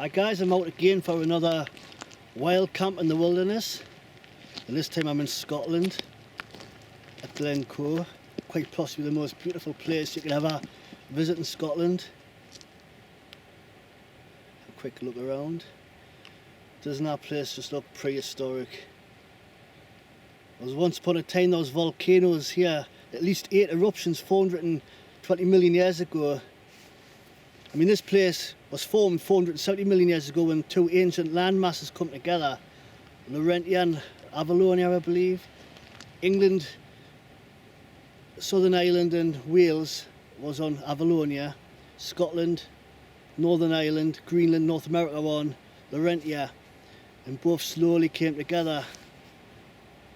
Hi guys, I'm out again for another wild camp in the wilderness, and this time I'm in Scotland at Glen Coe, quite possibly the most beautiful place you could ever visit in Scotland. A quick look around. Doesn't that place just look prehistoric? There was once upon a time there was volcanoes here, at least 8 eruptions 420 million years ago. I mean, this place was formed 470 million years ago when two ancient land masses come together. Laurentia and Avalonia, I believe. England, Southern Ireland and Wales was on Avalonia. Scotland, Northern Ireland, Greenland, North America were on Laurentia. And both slowly came together.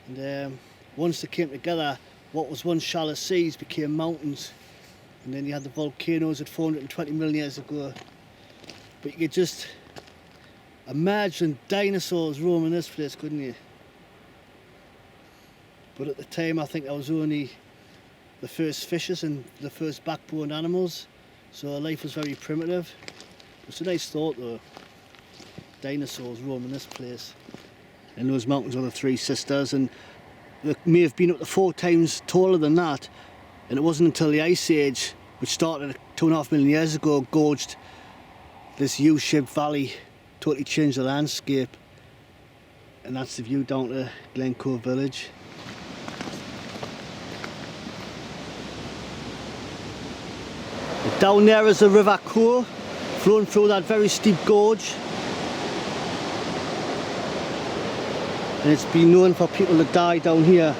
And once they came together, what was once shallow seas became mountains. And then you had the volcanoes at 420 million years ago. But you could just imagine dinosaurs roaming this place, couldn't you? But at the time I think I was only the first fishes and the first backbone animals, so life was very primitive. It's a nice thought though, dinosaurs roaming this place. And those mountains are the Three Sisters, and they may have been up to 4 times taller than that. And it wasn't until the Ice Age, which started 2.5 million years ago, gorged this U-shaped valley, totally changed the landscape. And that's the view down to Glen Coe village. Down there is the River Coe, flowing through that very steep gorge. And it's been known for people to die down here.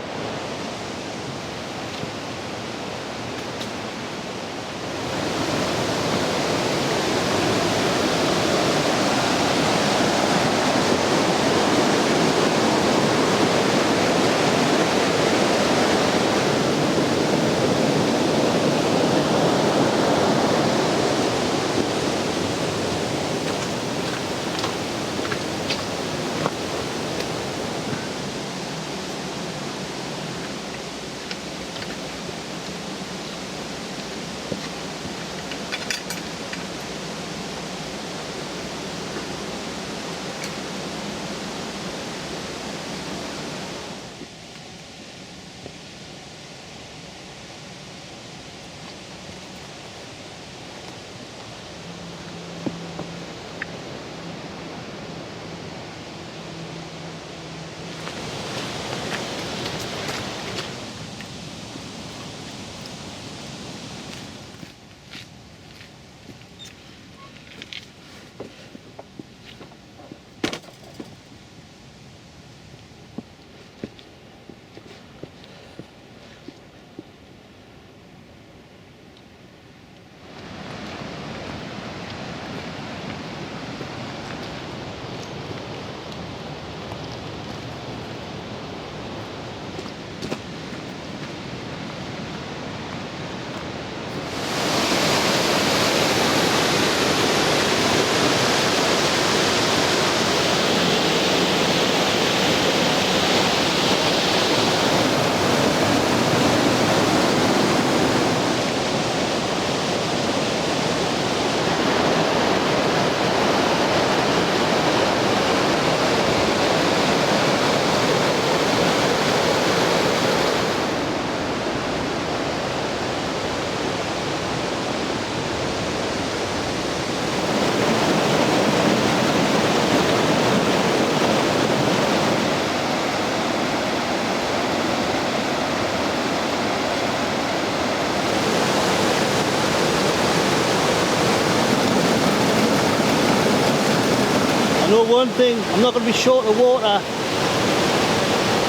I know one thing, I'm not going to be short of water.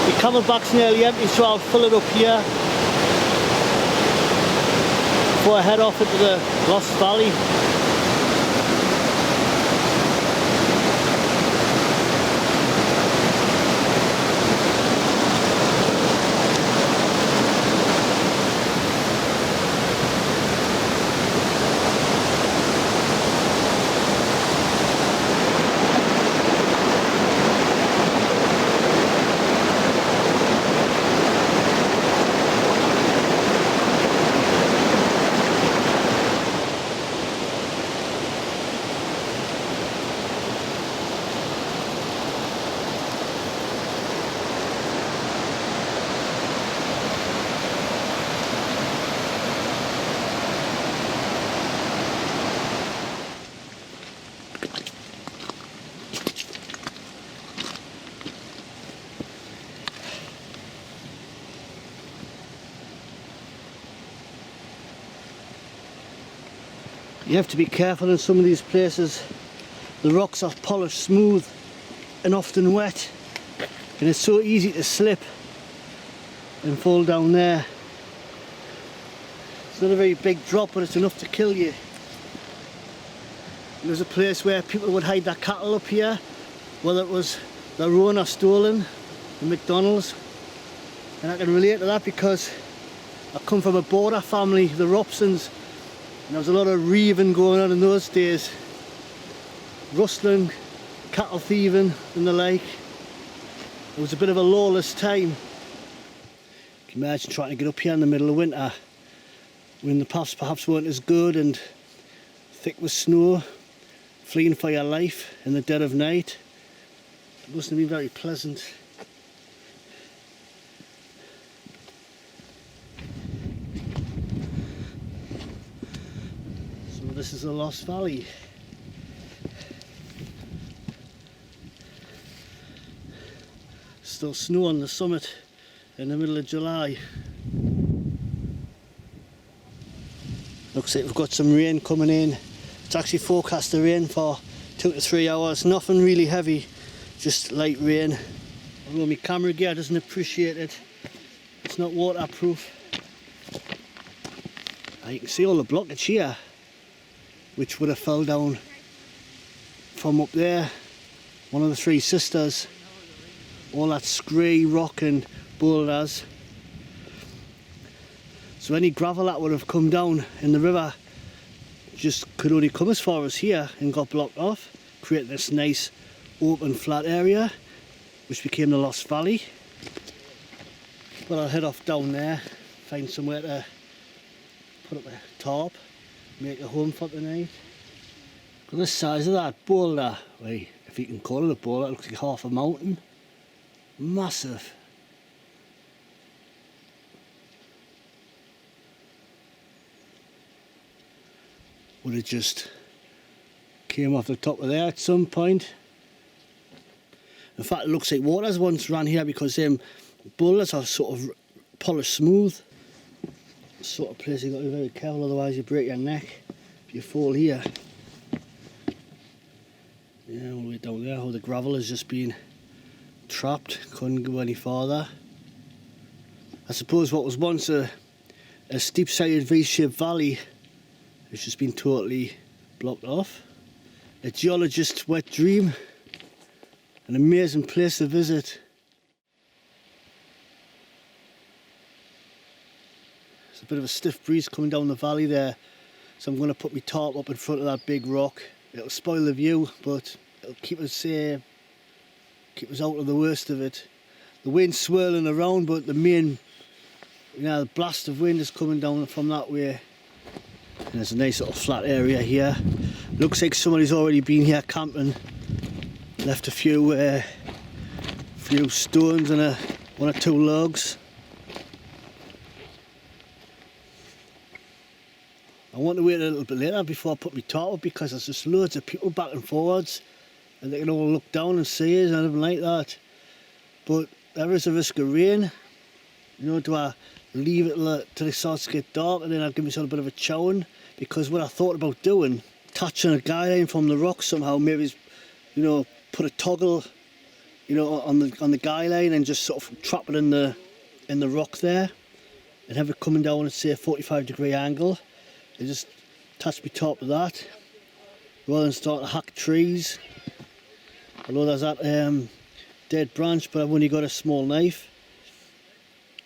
The camelback's nearly empty, so I'll fill it up here before I head off into the Lost Valley. You have to be careful in some of these places. The rocks are polished smooth and often wet, and it's so easy to slip and fall down there. It's not a very big drop, but it's enough to kill you. And there's a place where people would hide their cattle up here, whether it was their own or stolen, the McDonald's. And I can relate to that because I come from a border family, the Robsons, and there was a lot of reaving going on in those days. Rustling, cattle thieving and the like. It was a bit of a lawless time. Can you imagine trying to get up here in the middle of winter when the paths perhaps weren't as good and thick with snow, fleeing for your life in the dead of night? It mustn't have been very pleasant. So this is the Lost Valley. Still snow on the summit in the middle of July. Looks like we've got some rain coming in. It's actually forecast to rain for 2 to 3 hours. Nothing really heavy, just light rain. Although my camera gear doesn't appreciate it. It's not waterproof. You can see all the blockage here, which would have fell down from up there. One of the Three Sisters. All that scree, rock and boulders. So any gravel that would have come down in the river just could only come as far as here and got blocked off, creating this nice open flat area which became the Lost Valley. But I'll head off down there, find somewhere to put up a tarp, make a home for tonight. Look at the size of that boulder. Wait, if you can call it a boulder, it looks like half a mountain. Massive. Would have just came off the top of there at some point. In fact, it looks like water's once ran here because them boulders are sort of polished smooth. The sort of place you've got to be very careful, otherwise you break your neck if you fall here. Yeah, all the way down there, how the gravel has just been trapped, couldn't go any farther. I suppose what was once a steep-sided V-shaped valley has just been totally blocked off. A geologist's wet dream, an amazing place to visit. There's a bit of a stiff breeze coming down the valley there, so I'm going to put my tarp up in front of that big rock. It'll spoil the view, but it'll keep us out of the worst of it. The wind's swirling around, but the main, the blast of wind is coming down from that way. And there's a nice little flat area here. Looks like somebody's already been here camping. Left a few stones and one or two logs. I want to wait a little bit later before I put my tarp up because there's just loads of people back and forwards. And they can all look down and see us and everything like that. But there is a risk of rain. Do I leave it till it starts to get dark and then I'll give myself a bit of a chowing? Because what I thought about doing, attaching a guy line from the rock somehow, maybe put a toggle, on the guy line and just sort of trap it in the rock there, and have it coming down at say a 45-degree angle, and just attach my top to that, rather than start to hack trees. Although there's that dead branch, but I've only got a small knife.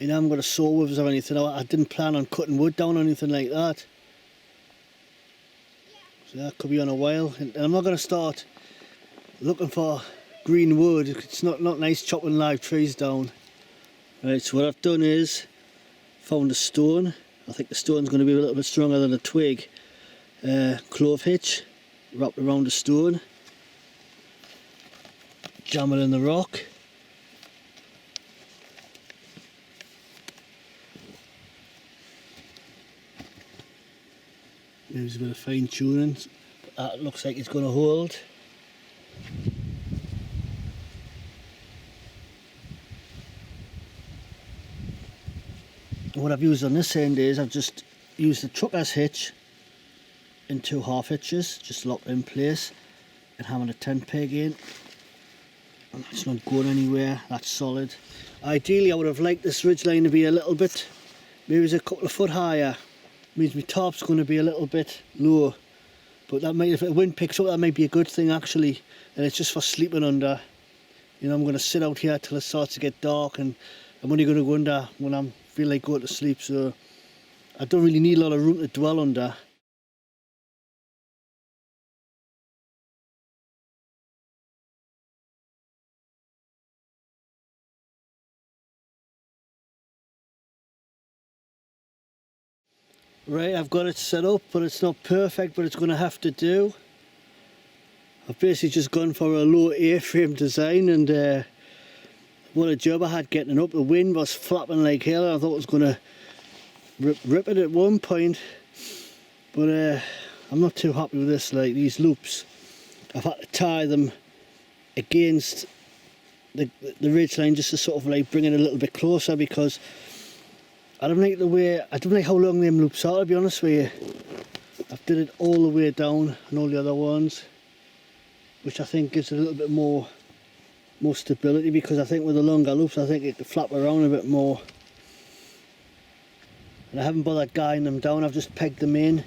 I haven't got a saw withers or anything. I didn't plan on cutting wood down or anything like that. So that could be on a while. And I'm not going to start looking for green wood. It's not nice chopping live trees down. Right, so what I've done is found a stone. I think the stone's going to be a little bit stronger than a twig. Clove hitch wrapped around the stone. Jam it in the rock. There's a bit of fine tuning. That looks like it's going to hold. What I've used on this end is I've just used the trucker's hitch in 2 half hitches, just locked in place, and having a tent peg in. And that's not going anywhere, that's solid. Ideally I would have liked this ridgeline to be a little bit, maybe a couple of foot higher. Means my top's going to be a little bit low. But that might, if the wind picks up, that might be a good thing actually. And it's just for sleeping under. You know, I'm going to sit out here till it starts to get dark, and I'm only going to go under when I feel like going to sleep. So I don't really need a lot of room to dwell under. Right, I've got it set up, but it's not perfect, but it's going to have to do. I've basically just gone for a low A-frame design, and what a job I had getting it up. The wind was flapping like hell. I thought it was going to rip it at one point, but I'm not too happy with this. Like these loops, I've had to tie them against the ridge line just to sort of like bring it a little bit closer, because I don't like how long them loops are, to be honest with you. I've did it all the way down and all the other ones, which I think gives it a little bit more stability, because I think with the longer loops I think it could flap around a bit more. And I haven't bothered guying them down, I've just pegged them in.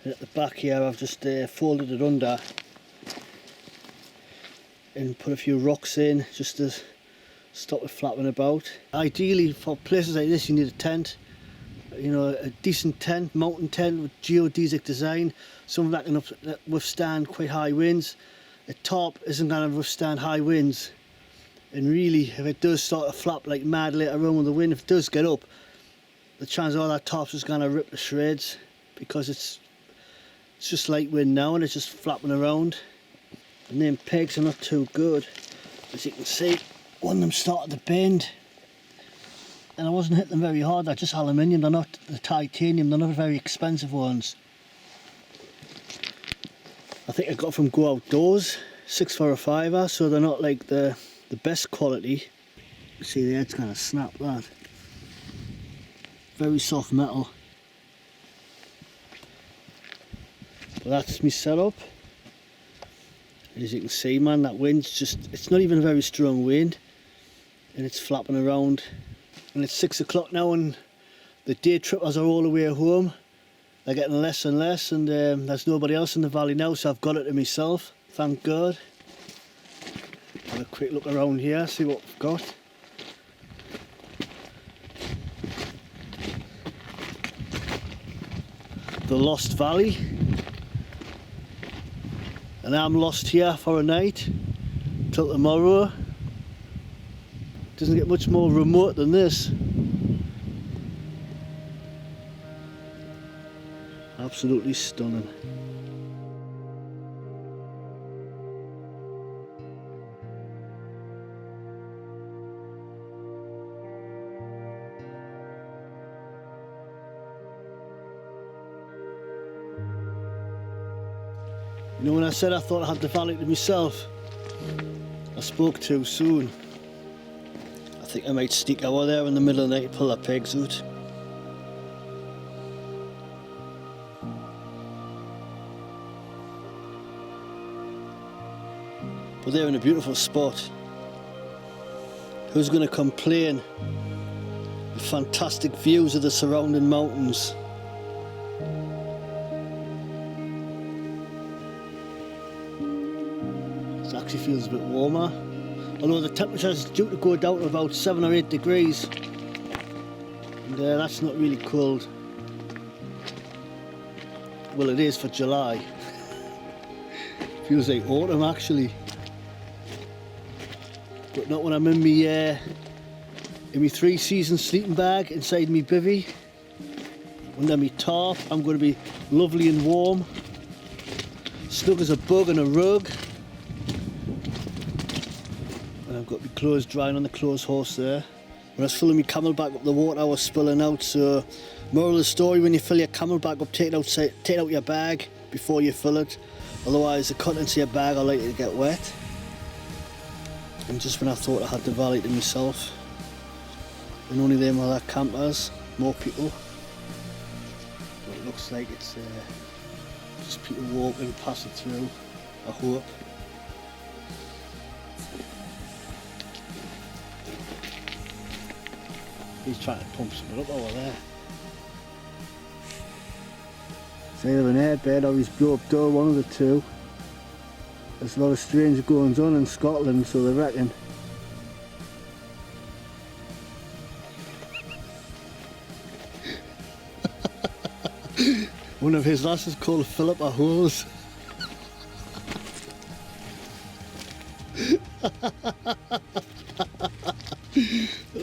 And at the back here I've just folded it under and put a few rocks in just to stop it flapping about. Ideally for places like this you need a tent, you know, a decent tent, mountain tent with geodesic design, something that can withstand quite high winds. The top isn't going to withstand high winds, and really if it does start to flap like mad later on with the wind, if it does get up, the chances are that top's just going to rip to shreds, because it's just light wind now and it's just flapping around. And them pegs are not too good, as you can see. One of them started to bend, and I wasn't hitting them very hard. They're just aluminium, they're not the titanium, they're not very expensive ones. I think I got from Go Outdoors, 6 for a £5, so they're not like the best quality. You see the head's kind of snapped, that. Very soft metal. But that's my setup. As you can see, man, that wind's just, it's not even a very strong wind, and it's flapping around. And it's 6 o'clock now, and the day trippers are all the way home. They're getting less and less, and there's nobody else in the valley now, so I've got it to myself, thank God. Have a quick look around here, see what we've got. The Lost Valley. And I'm lost here for a night till tomorrow. Doesn't get much more remote than this. Absolutely stunning. You know, when I said I thought I had the valley to myself, I spoke too soon. I think I might sneak over there in the middle of the night and pull the pegs out. But they're in a beautiful spot. Who's going to complain? With fantastic views of the surrounding mountains. It actually feels a bit warmer, although the temperature is due to go down to about 7 or 8 degrees, and that's not really cold. Well, it is for July. Feels like autumn actually, but not when I'm in my 3-season sleeping bag inside me bivvy. Under me tarp, I'm going to be lovely and warm, snug as a bug in a rug. And I've got my clothes drying on the clothes horse there. When I was filling my camelback up, the water was spilling out, so moral of the story, when you fill your camelback up, take out your bag before you fill it, otherwise the contents of your bag are likely to get wet. And just when I thought I had the valley to myself, and only them other campers, more people, looks like it's just people walking, passing through, I hope. He's trying to pump something up over there. It's either an airbed or he's blew up door, one of the two. There's a lot of strange goings on in Scotland, so they reckon. One of his lasses called Philippa Hose.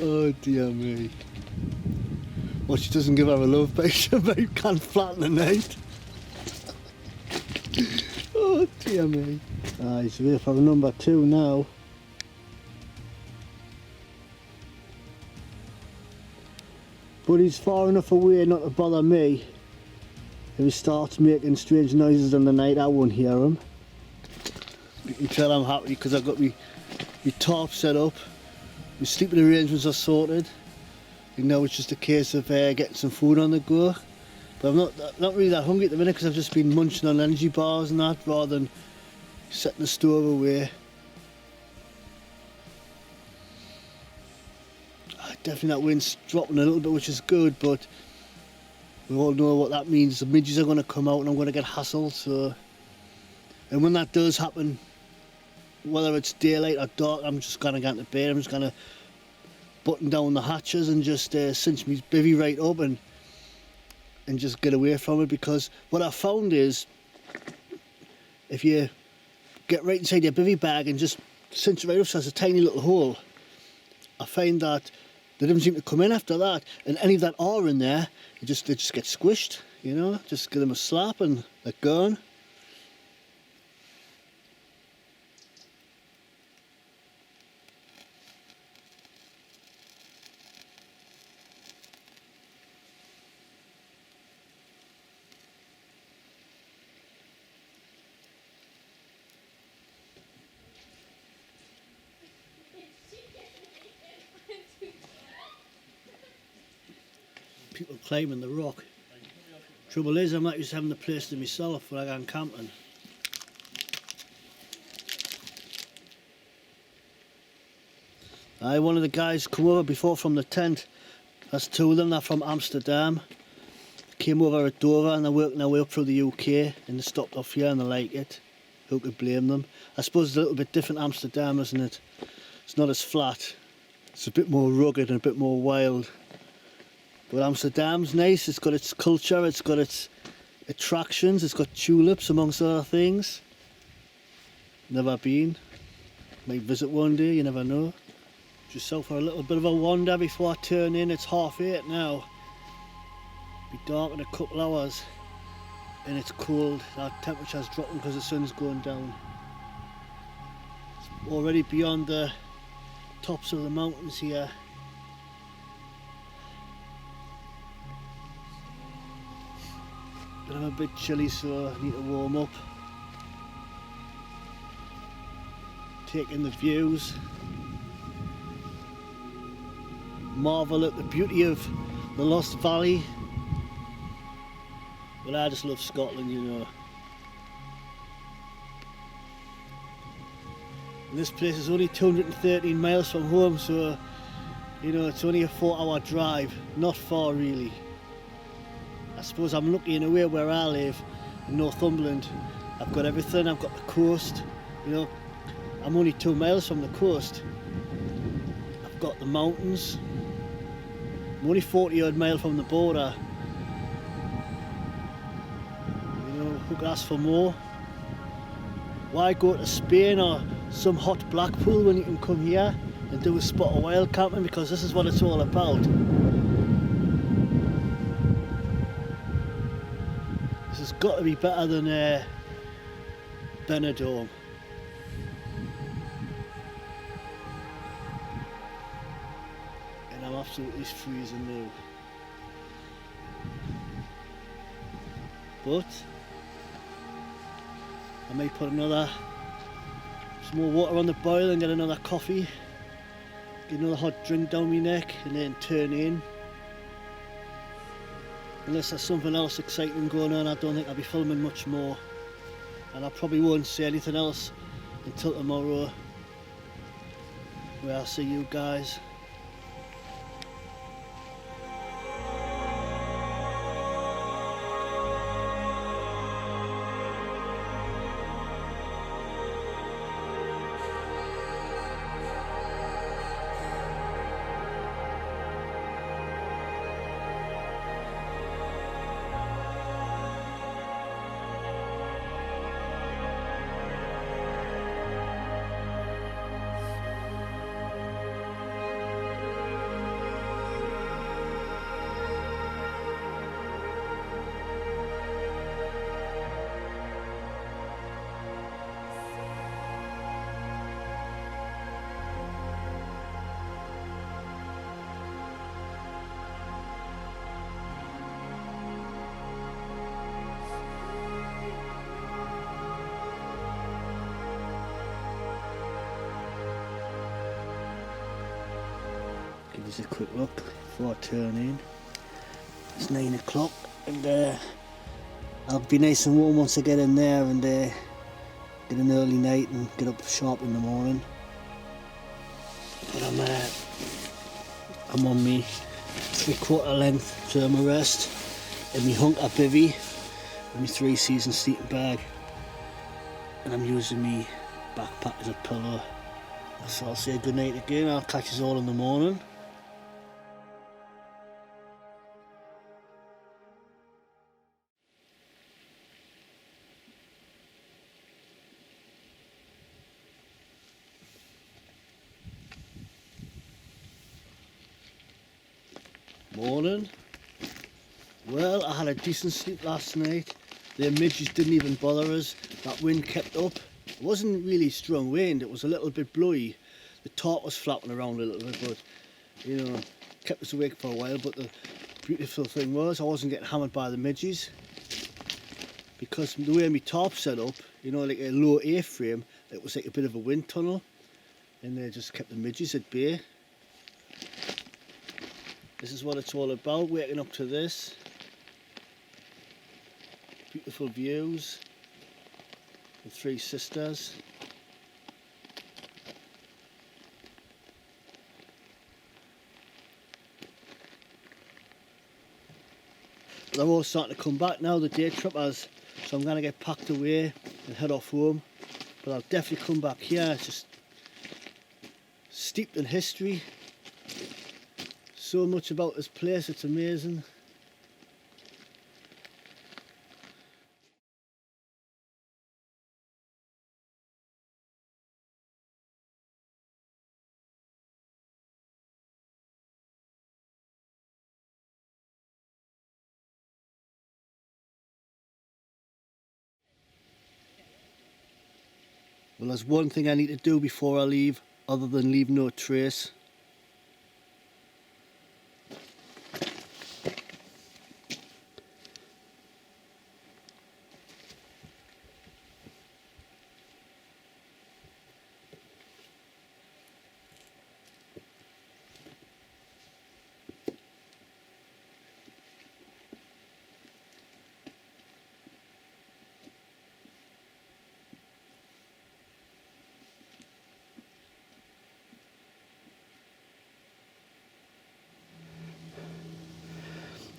Oh dear me. Well, she doesn't give her a love bait, but you can't flatten the night. Oh dear me. He's ready for number 2 now. But he's far enough away not to bother me. If he starts making strange noises in the night, I won't hear him. You can tell I'm happy because I've got my tarp set up. My sleeping arrangements are sorted. And now it's just a case of getting some food on the go. But I'm not really that hungry at the minute because I've just been munching on energy bars and that rather than setting the stove away. Definitely that wind's dropping a little bit, which is good, but we all know what that means. The midges are going to come out and I'm going to get hassled. So, and when that does happen, whether it's daylight or dark, I'm just going to get into bed. I'm just going to button down the hatches and just cinch my bivvy right up and just get away from it, because what I found is if you get right inside your bivvy bag and just cinch it right up so there's a tiny little hole, I find that they don't seem to come in after that, and any that are in there, they just get squished, you know, just give them a slap and they're gone. People climbing the rock. Trouble is, I'm not used to having the place to myself when I go camping. One of the guys come over before from the tent. That's 2 of them, they're from Amsterdam. Came over at Dover and they're working their way up through the UK and they stopped off here and they like it. Who could blame them? I suppose it's a little bit different Amsterdam, isn't it? It's not as flat. It's a bit more rugged and a bit more wild. But Amsterdam's nice, it's got its culture, it's got its attractions, it's got tulips amongst other things. Never been. Might visit one day, you never know. Just out for a little bit of a wander before I turn in. It's 8:30 now. Be dark in a couple hours and it's cold. Our temperature's dropping because the sun's going down. It's already beyond the tops of the mountains here. But I'm a bit chilly, so I need to warm up. Take in the views. Marvel at the beauty of the Lost Valley. But I just love Scotland, you know. And this place is only 213 miles from home, so you know it's only a 4-hour drive. Not far really. I suppose I'm lucky in a way where I live in Northumberland. I've got everything, I've got the coast, you know, I'm only 2 miles from the coast. I've got the mountains. I'm only 40 odd miles from the border. You know, who could ask for more? Why go to Spain or some hot Blackpool when you can come here and do a spot of wild camping, because this is what it's all about. This has got to be better than Benidorm. And I'm absolutely freezing now. But I may put some more water on the boil and get another coffee, get another hot drink down my neck and then turn in. unless there's something else exciting going on, I don't think I'll be filming much more. And I probably won't say anything else until tomorrow, where I'll see you guys. Give us a quick look before I turn in. It's 9 o'clock and I'll be nice and warm once I get in there and get an early night and get up sharp in the morning. But I'm on me 3/4 length thermal rest in my hunker bivvy with my 3-season sleeping bag, and I'm using me backpack as a pillow. So I'll say good night again. I'll catch us all in the morning. Morning. Well, I had a decent sleep last night. The midges didn't even bother us. That wind kept up. It wasn't really strong wind, it was a little bit blowy. The tarp was flapping around a little bit, but you know, kept us awake for a while. But the beautiful thing was I wasn't getting hammered by the midges, because the way my tarp set up, you know, like a low A-frame, it was like a bit of a wind tunnel, and they just kept the midges at bay. This is what it's all about, waking up to this. Beautiful views. The 3 sisters. They're all starting to come back now, the day trippers. So I'm going to get packed away and head off home. But I'll definitely come back here. It's just steeped in history. So much about this place, it's amazing. Well, there's one thing I need to do before I leave, other than leave no trace.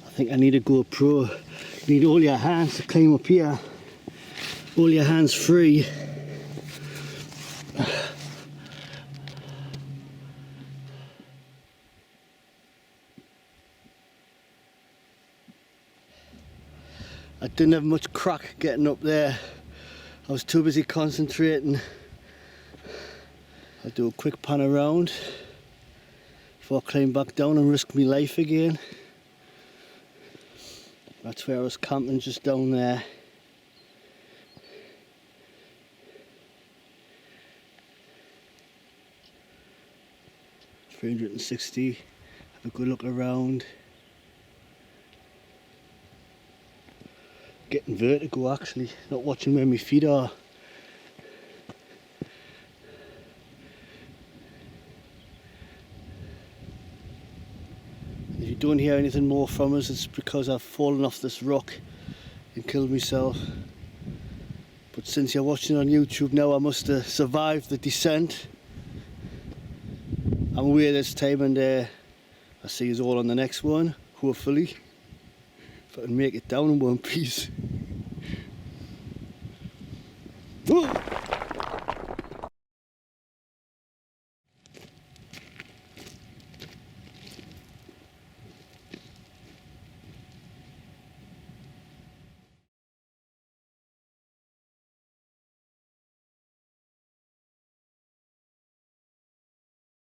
I think I need a GoPro. You need all your hands to climb up here. All your hands free. I didn't have much crack getting up there. I was too busy concentrating. I'll do a quick pan around before I climb back down and risk my life again. That's where I was camping, just down there. $360. Have a good look around. Getting vertigo actually, not watching where my feet are. If you don't hear anything more from us, it's because I've fallen off this rock and killed myself. But since you're watching on YouTube now, I must have survived the descent. I'm away this time, and I'll see you all on the next one, hopefully. If I can make it down in one piece. Whoa!